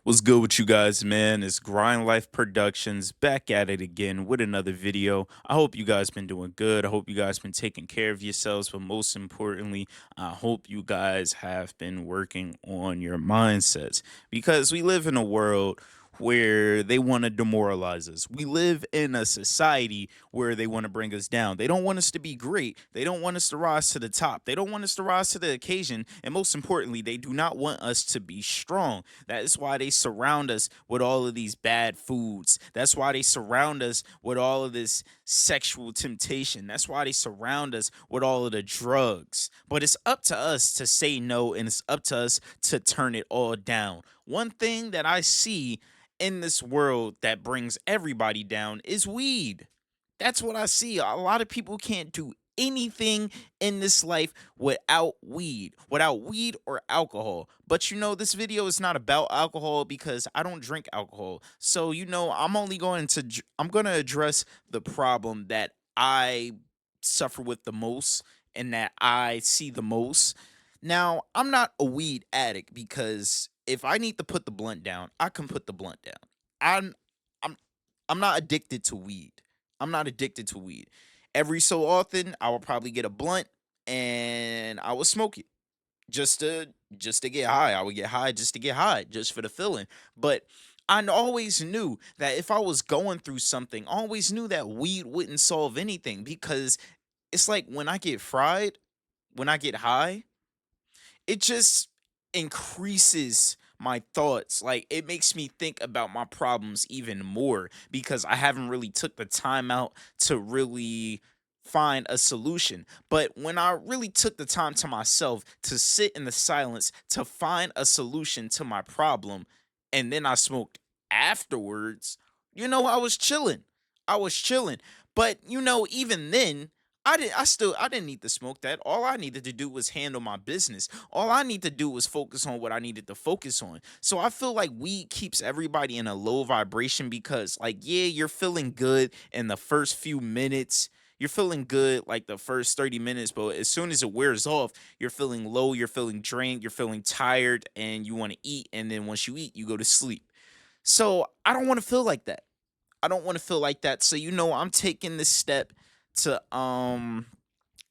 What's good with you guys, man? It's Grind Life Productions back at it again with another video. I hope you guys been doing good. I hope you guys been taking care of yourselves, but most importantly, I hope you guys have been working on your mindsets because we live in a world where they want to demoralize us. We live in a society where they want to bring us down. They don't want us to be great. They don't want us to rise to the top. They don't want us to rise to the occasion. And most importantly, they do not want us to be strong. That is why they surround us with all of these bad foods. That's why they surround us with all of this sexual temptation. That's why they surround us with all of the drugs. But it's up to us to say no, and it's up to us to turn it all down. One thing that I see in this world that brings everybody down is weed. That's what I see. A lot of people can't do anything in this life without weed or alcohol. But this video is not about alcohol because I don't drink alcohol. So, I'm going to address the problem that I suffer with the most and that I see the most. Now, I'm not a weed addict because if I need to put the blunt down, I can put the blunt down. I'm I'm I'm not addicted to weed. I'm not addicted to weed. Every so often, I will probably get a blunt and I will smoke it just to get high. I would get high just to get high, just for the feeling. But I always knew that if I was going through something, I always knew that weed wouldn't solve anything because it's like when I get fried, when I get high, it just increases my thoughts. Like it makes me think about my problems even more because I haven't really took the time out to really find a solution. But when I really took the time to myself to sit in the silence to find a solution to my problem, and then I smoked afterwards, I was chilling. I was chilling. But even then, I didn't need to smoke that. All I needed to do was handle my business. All I need to do was focus on what I needed to focus on. So I feel like weed keeps everybody in a low vibration because like yeah, you're feeling good in the first few minutes. You're feeling good like the first 30 minutes, but as soon as it wears off, you're feeling low, you're feeling drained, you're feeling tired, and you want to eat. And then once you eat, you go to sleep. So I don't want to feel like that. I don't want to feel like that. So I'm taking this step to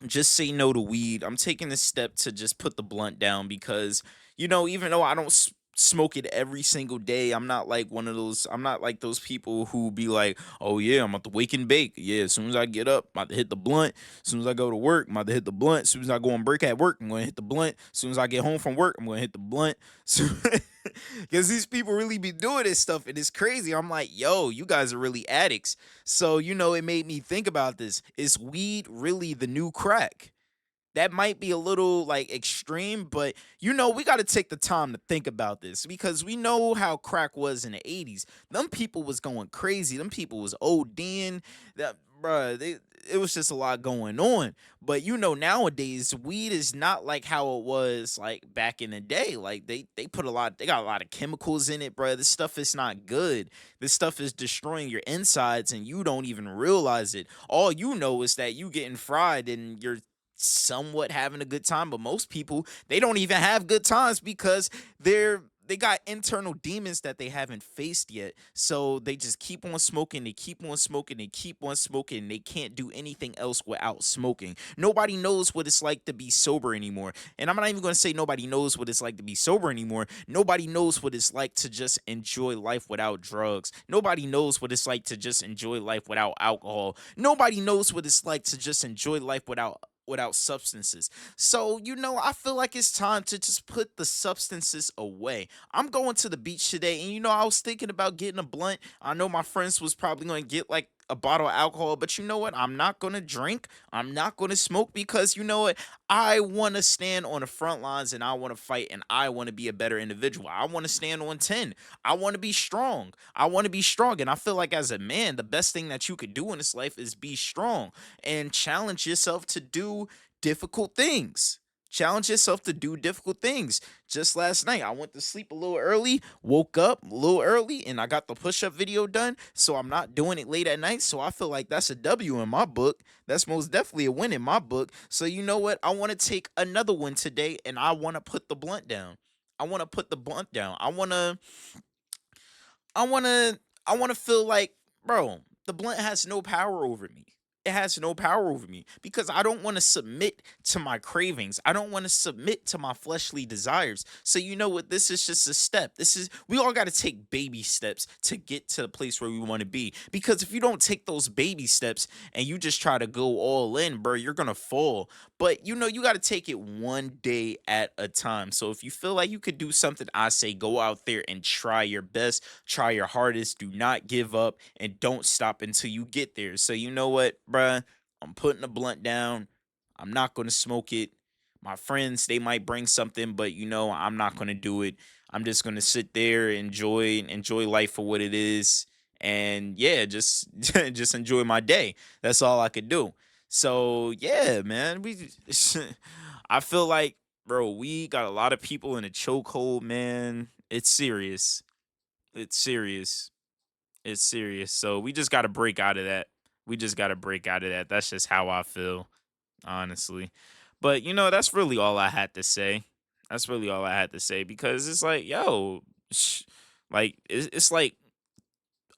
just say no to weed. I'm taking this step to just put the blunt down because even though I don't smoke it every single day, I'm not like one of those. I'm not like those people who be like, "Oh yeah, I'm about to wake and bake. Yeah, as soon as I get up, I'm about to hit the blunt. As soon as I go to work, I'm about to hit the blunt. As soon as I go on break at work, I'm going to hit the blunt. As soon as I get home from work, I'm going to hit the blunt." So because these people really be doing this stuff and it's crazy. I'm like, yo, you guys are really addicts. So, it made me think about this. Is weed really the new crack? That might be a little like extreme, but we got to take the time to think about this because we know how crack was in the 80s. Them people was going crazy. Them people was ODing. That bruh, it was just a lot going on. But nowadays weed is not like how it was like back in the day. Like they got a lot of chemicals in it, bruh. This stuff is not good. This stuff is destroying your insides and you don't even realize it. All you know is that you getting fried and you're somewhat having a good time, but most people they don't even have good times because they got internal demons that they haven't faced yet. So they just keep on smoking, they keep on smoking, they keep on smoking. They can't do anything else without smoking. Nobody knows what it's like to be sober anymore. And I'm not even going to say nobody knows what it's like to be sober anymore. Nobody knows what it's like to just enjoy life without drugs. Nobody knows what it's like to just enjoy life without alcohol. Nobody knows what it's like to just enjoy life without substances. So, I feel like it's time to just put the substances away. I'm going to the beach today and I was thinking about getting a blunt. I know my friends was probably going to get like a bottle of alcohol, but you know what? I'm not going to drink. I'm not going to smoke because you know what? I want to stand on the front lines and I want to fight and I want to be a better individual. I want to stand on 10. I want to be strong. I want to be strong. And I feel like as a man, the best thing that you could do in this life is be strong and challenge yourself to do difficult things. Challenge yourself to do difficult things. Just last night, I went to sleep a little early, woke up a little early, and I got the push up video done. So I'm not doing it late at night. So I feel like that's a W in my book. That's most definitely a win in my book. So you know what? I want to take another one today and I want to put the blunt down. I want to put the blunt down. I wanna feel like, bro, the blunt has no power over me. It has no power over me because I don't want to submit to my cravings. I don't want to submit to my fleshly desires. So you know what? This is just a step. This is we all got to take baby steps to get to the place where we want to be. Because if you don't take those baby steps and you just try to go all in, bro, you're gonna fall. But you got to take it one day at a time. So if you feel like you could do something, I say go out there and try your best, try your hardest, do not give up, and don't stop until you get there. So you know what, bruh? I'm putting the blunt down. I'm not gonna smoke it. My friends, they might bring something, but I'm not gonna do it. I'm just gonna sit there, enjoy life for what it is, and yeah, just just enjoy my day. That's all I could do. So yeah, man, I feel like, bro, we got a lot of people in a chokehold, man. It's serious. It's serious. It's serious. So we just got to break out of that. We just got to break out of that. That's just how I feel, honestly. But that's really all I had to say. That's really all I had to say because it's like, yo, like it's like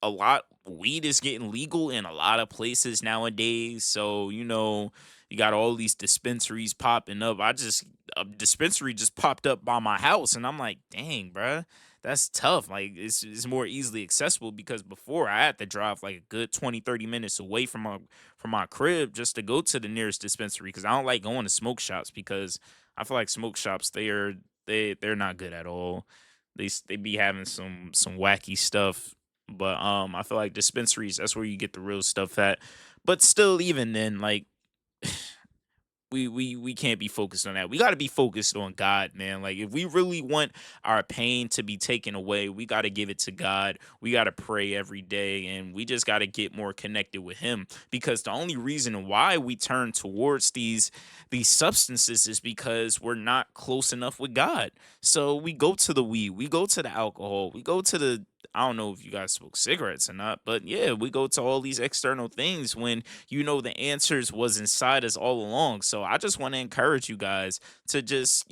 a lot weed is getting legal in a lot of places nowadays. So, you got all these dispensaries popping up. A dispensary just popped up by my house and I'm like, dang, bruh, that's tough. Like it's more easily accessible because before I had to drive like a good 20-30 minutes away from my crib just to go to the nearest dispensary because I don't like going to smoke shops because I feel like smoke shops they're not good at all. They be having some wacky stuff, but I feel like dispensaries, that's where you get the real stuff at. But still, even then, like we can't be focused on that. We got to be focused on God, man. Like if we really want our pain to be taken away, we got to give it to God. We got to pray every day and we just got to get more connected with him because the only reason why we turn towards these substances is because we're not close enough with God. So we go to the weed, we go to the alcohol, we go to the I don't know if you guys smoke cigarettes or not, but yeah, we go to all these external things when the answers was inside us all along. So I just want to encourage you guys to just,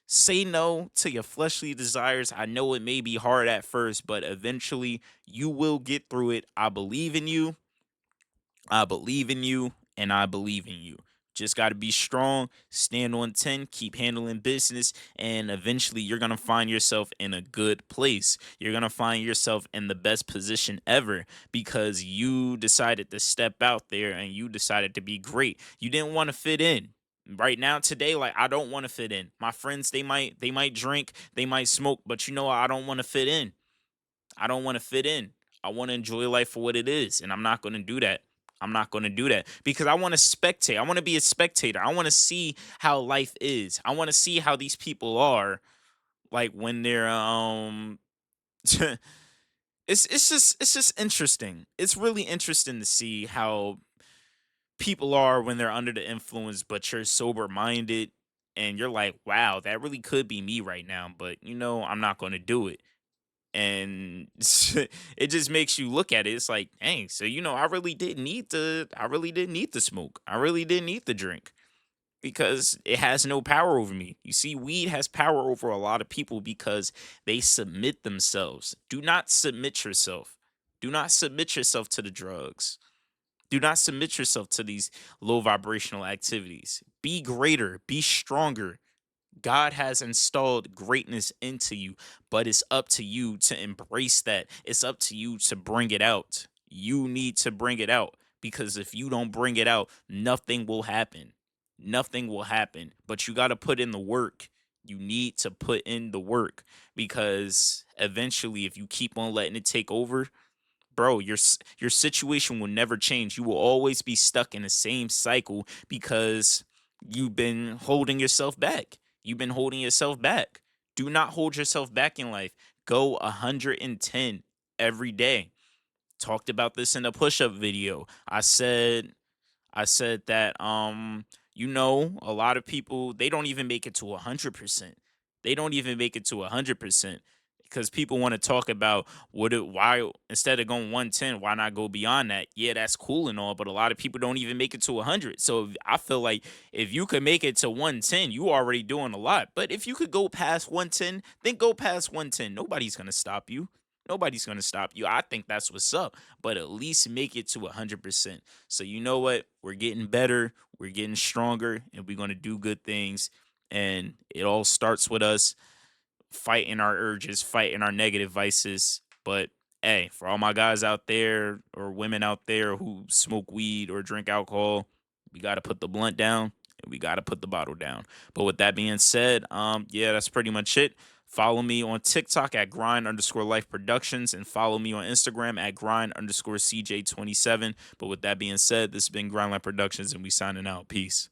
say no to your fleshly desires. I know it may be hard at first, but eventually you will get through it. I believe in you. I believe in you and I believe in you. Just got to be strong, stand on 10, keep handling business, and eventually you're going to find yourself in a good place. You're going to find yourself in the best position ever because you decided to step out there and you decided to be great. You didn't want to fit in. Right now today, like I don't want to fit in. My friends, they might drink, they might smoke, but I don't want to fit in. I don't want to fit in. I want to enjoy life for what it is, and I'm not going to do that. I'm not going to do that because I want to spectate. I want to be a spectator. I want to see how life is. I want to see how these people are like when they're it's just interesting. It's really interesting to see how people are when they're under the influence but you're sober minded and you're like, "Wow, that really could be me right now, but I'm not going to do it." And it just makes you look at it. It's like, dang, so I really didn't need to smoke. I really didn't need to drink because it has no power over me. You see, weed has power over a lot of people because they submit themselves. Do not submit yourself. Do not submit yourself to the drugs. Do not submit yourself to these low vibrational activities. Be greater, be stronger. God has installed greatness into you, but it's up to you to embrace that. It's up to you to bring it out. You need to bring it out because if you don't bring it out, nothing will happen. Nothing will happen, but you got to put in the work. You need to put in the work because eventually, if you keep on letting it take over, bro, your situation will never change. You will always be stuck in the same cycle because you've been holding yourself back. You've been holding yourself back. Do not hold yourself back in life. Go 110 every day. Talked about this in a push-up video. I said that a lot of people they don't even make it to 100%. They don't even make it to 100% because people want to talk about why instead of going 110, why not go beyond that? Yeah, that's cool and all, but a lot of people don't even make it to 100. So I feel like if you could make it to 110, you already doing a lot. But if you could go past 110, then go past 110. Nobody's going to stop you. Nobody's gonna stop you. I think that's what's up. But at least make it to 100%. So you know what? We're getting better, we're getting stronger, and we're gonna do good things. And it all starts with us fighting our urges, fighting our negative vices. But hey, for all my guys out there or women out there who smoke weed or drink alcohol, we got to put the blunt down and we got to put the bottle down. But with that being said, yeah, that's pretty much it. Follow me on TikTok at grind underscore life productions and follow me on Instagram at grind underscore CJ27. But with that being said, this has been Grind Life Productions and we signing out. Peace.